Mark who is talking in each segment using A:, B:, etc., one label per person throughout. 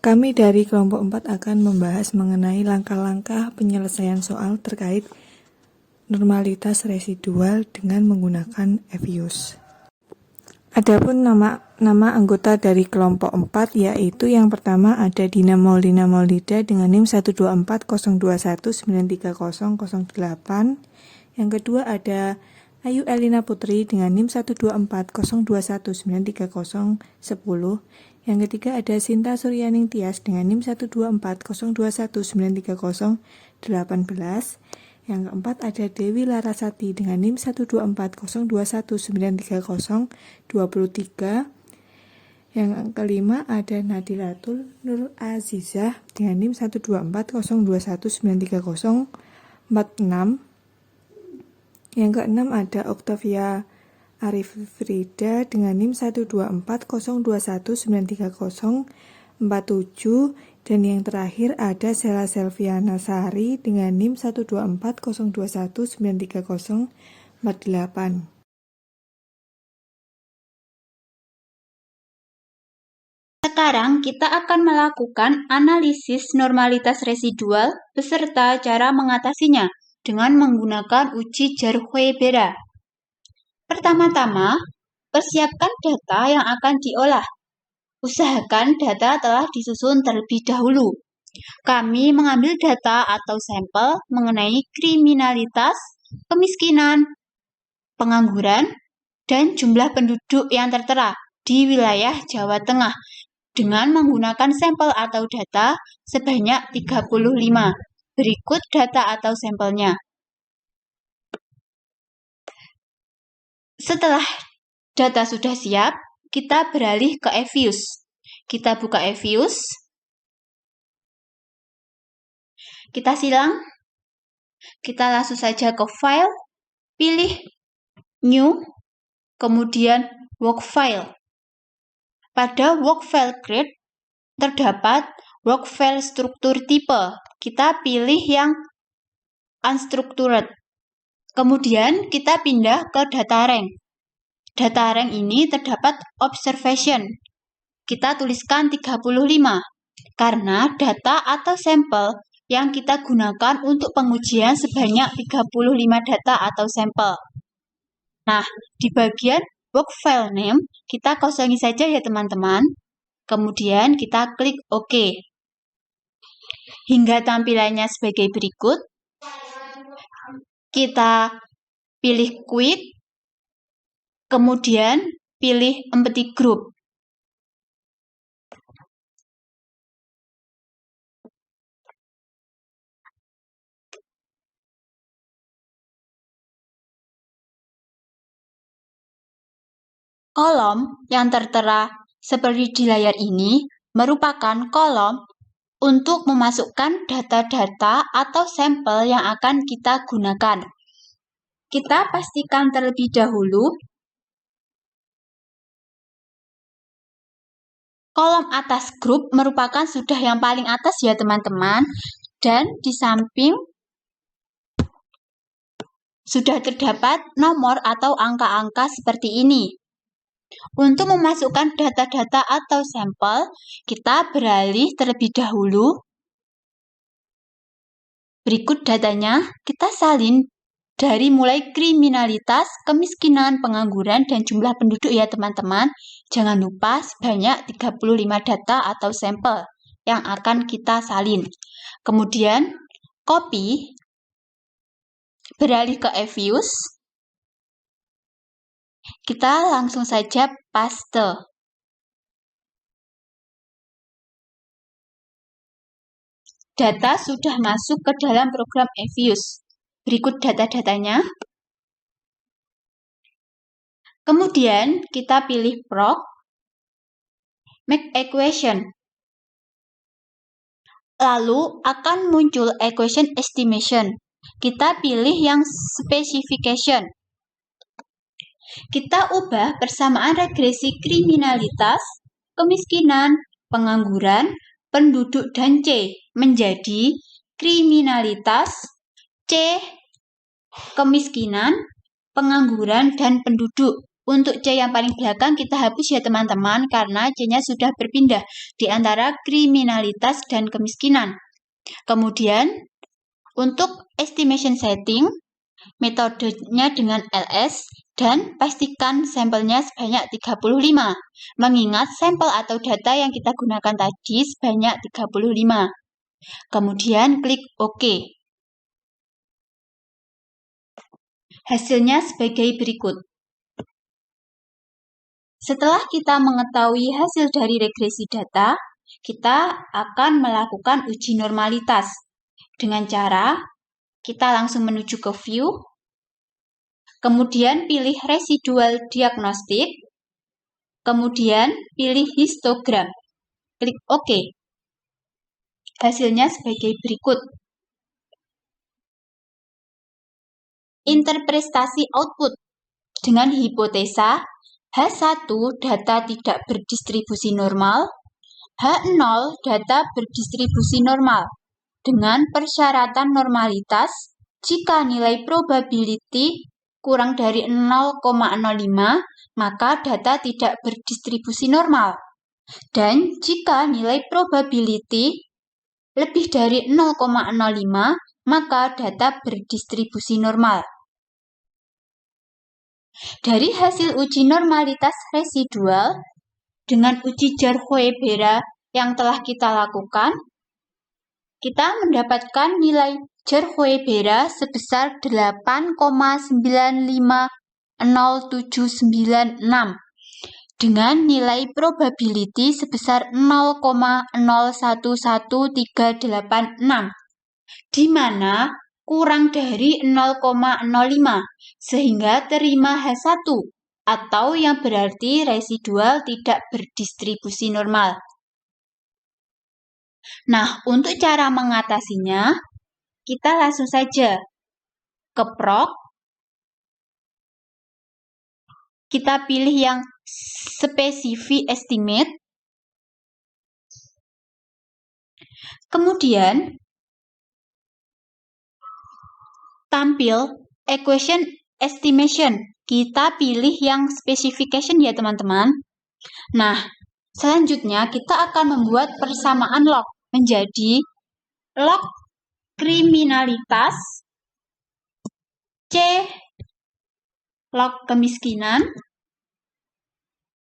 A: Kami dari kelompok 4 akan membahas mengenai langkah-langkah penyelesaian soal terkait normalitas residual dengan menggunakan EVIUS. Adapun nama anggota dari kelompok 4 yaitu yang pertama ada Dina Maulina Maulida dengan NIM 12402193008. Yang kedua ada Ayu Elina Putri dengan NIM 12402193010. Yang ketiga ada Sinta Suryaning Tias dengan NIM 12402193018. Yang keempat ada Dewi Larasati dengan NIM 12402193023. Yang kelima ada Nadilatul Nur Azizah dengan NIM 12402193046. Yang keenam ada Octavia Arif Frida dengan NIM 12402193047. Dan yang terakhir ada Sela Selviana Sari dengan NIM 12402193048.
B: Sekarang kita akan melakukan analisis normalitas residual beserta cara mengatasinya dengan menggunakan uji Jar-Huey-Bera. Pertama-tama, persiapkan data yang akan diolah. Usahakan data telah disusun terlebih dahulu. Kami mengambil data atau sampel mengenai kriminalitas, kemiskinan, pengangguran, dan jumlah penduduk yang tertera di wilayah Jawa Tengah dengan menggunakan sampel atau data sebanyak 35. Berikut data atau sampelnya. Setelah data sudah siap, kita beralih ke EVIUS. Kita buka EVIUS. Kita silang. Kita langsung saja ke File, pilih New, kemudian Work File. Pada Work File Grade, terdapat Work File struktur tipe. Kita pilih yang Unstructured. Kemudian kita pindah ke Data Rank. Data Rank ini terdapat Observation. Kita tuliskan 35, karena data atau sampel yang kita gunakan untuk pengujian sebanyak 35 data atau sampel. Nah, di bagian Work File Name, kita kosongi saja ya teman-teman. Kemudian kita klik OK. Hingga tampilannya sebagai berikut. Kita pilih Quit, kemudian pilih Empty Group. Kolom yang tertera seperti di layar ini merupakan kolom untuk memasukkan data-data atau sampel yang akan kita gunakan. Kita pastikan terlebih dahulu kolom atas grup merupakan sudah yang paling atas ya teman-teman, dan di samping sudah terdapat nomor atau angka-angka seperti ini. Untuk memasukkan data-data atau sampel, kita beralih terlebih dahulu. Berikut datanya, kita salin dari mulai kriminalitas, kemiskinan, pengangguran, dan jumlah penduduk ya teman-teman. Jangan lupa sebanyak 35 data atau sampel yang akan kita salin. Kemudian, copy, beralih ke EVIUS. Kita langsung saja paste. Data sudah masuk ke dalam program EVIUS. Berikut data-datanya. Kemudian kita pilih Proc, Make Equation. Lalu akan muncul Equation Estimation. Kita pilih yang Specification. Kita ubah persamaan regresi kriminalitas, kemiskinan, pengangguran, penduduk, dan C menjadi kriminalitas, C, kemiskinan, pengangguran, dan penduduk. Untuk C yang paling belakang kita hapus ya teman-teman, karena C-nya sudah berpindah di antara kriminalitas dan kemiskinan. Kemudian, untuk estimation setting, metodenya dengan LS, dan pastikan sampelnya sebanyak 35, mengingat sampel atau data yang kita gunakan tadi sebanyak 35. Kemudian klik OK. Hasilnya sebagai berikut. Setelah kita mengetahui hasil dari regresi data, kita akan melakukan uji normalitas. Dengan cara, kita langsung menuju ke View, kemudian pilih Residual Diagnostic, kemudian pilih Histogram. Klik OK. Hasilnya sebagai berikut. Interpretasi output dengan hipotesa H1 data tidak berdistribusi normal, H0 data berdistribusi normal dengan persyaratan normalitas jika nilai probability kurang dari 0,05 maka data tidak berdistribusi normal, dan jika nilai probability lebih dari 0,05 maka data berdistribusi normal. Dari hasil uji normalitas residual dengan uji Jarhoe-Bera yang telah kita lakukan, kita mendapatkan nilai Jarhoe-Bera sebesar 8,950796 dengan nilai probability sebesar 0,011386, di mana kurang dari 0,05 sehingga terima H1 atau yang berarti residual tidak berdistribusi normal. Nah, untuk cara mengatasinya, kita langsung saja ke Proc. Kita pilih yang Specific Estimate. Kemudian, tampil Equation Estimation. Kita pilih yang Specification ya teman-teman. Nah, selanjutnya kita akan membuat persamaan log menjadi log kriminalitas, C log kemiskinan,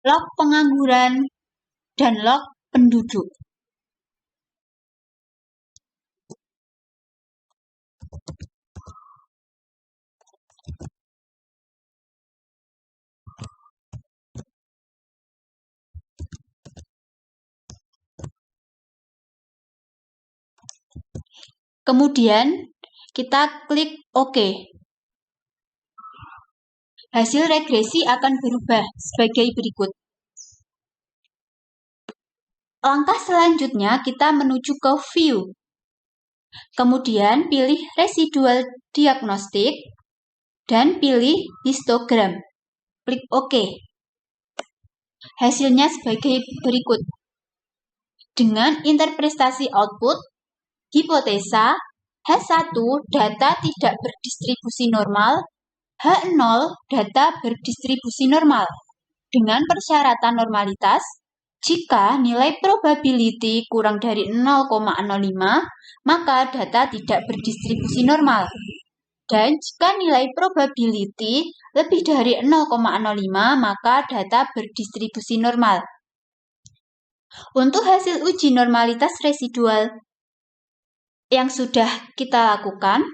B: log pengangguran, dan log penduduk. Kemudian kita klik OK. Hasil regresi akan berubah sebagai berikut. Langkah selanjutnya kita menuju ke View. Kemudian pilih Residual Diagnostic dan pilih Histogram. Klik OK. Hasilnya sebagai berikut. Dengan interpretasi output, hipotesa H1 data tidak berdistribusi normal, H0 data berdistribusi normal dengan persyaratan normalitas jika nilai probability kurang dari 0,05 maka data tidak berdistribusi normal, dan jika nilai probability lebih dari 0,05 maka data berdistribusi normal. Untuk hasil uji normalitas residual yang sudah kita lakukan,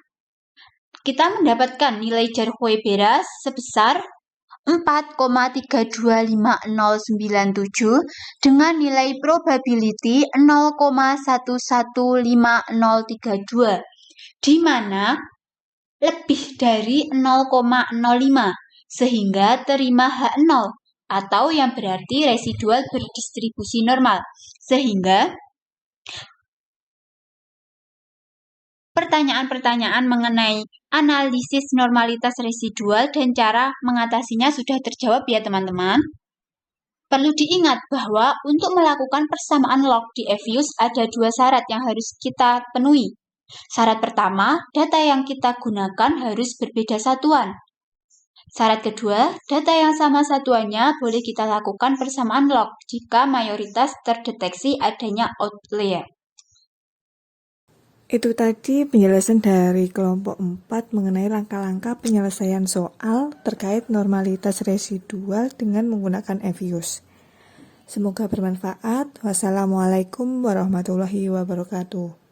B: kita mendapatkan nilai Jarhoe-Bera sebesar 4,325097 dengan nilai probability 0,115032, di mana lebih dari 0,05 sehingga terima H0 atau yang berarti residual berdistribusi normal. Sehingga pertanyaan-pertanyaan mengenai analisis normalitas residual dan cara mengatasinya sudah terjawab ya teman-teman. Perlu diingat bahwa untuk melakukan persamaan log di Fuse ada dua syarat yang harus kita penuhi. Syarat pertama, data yang kita gunakan harus berbeda satuan. Syarat kedua, data yang sama satuannya boleh kita lakukan persamaan log jika mayoritas terdeteksi adanya outlier.
A: Itu tadi penjelasan dari kelompok 4 mengenai langkah-langkah penyelesaian soal terkait normalitas residual dengan menggunakan EVIUS. Semoga bermanfaat. Wassalamualaikum warahmatullahi wabarakatuh.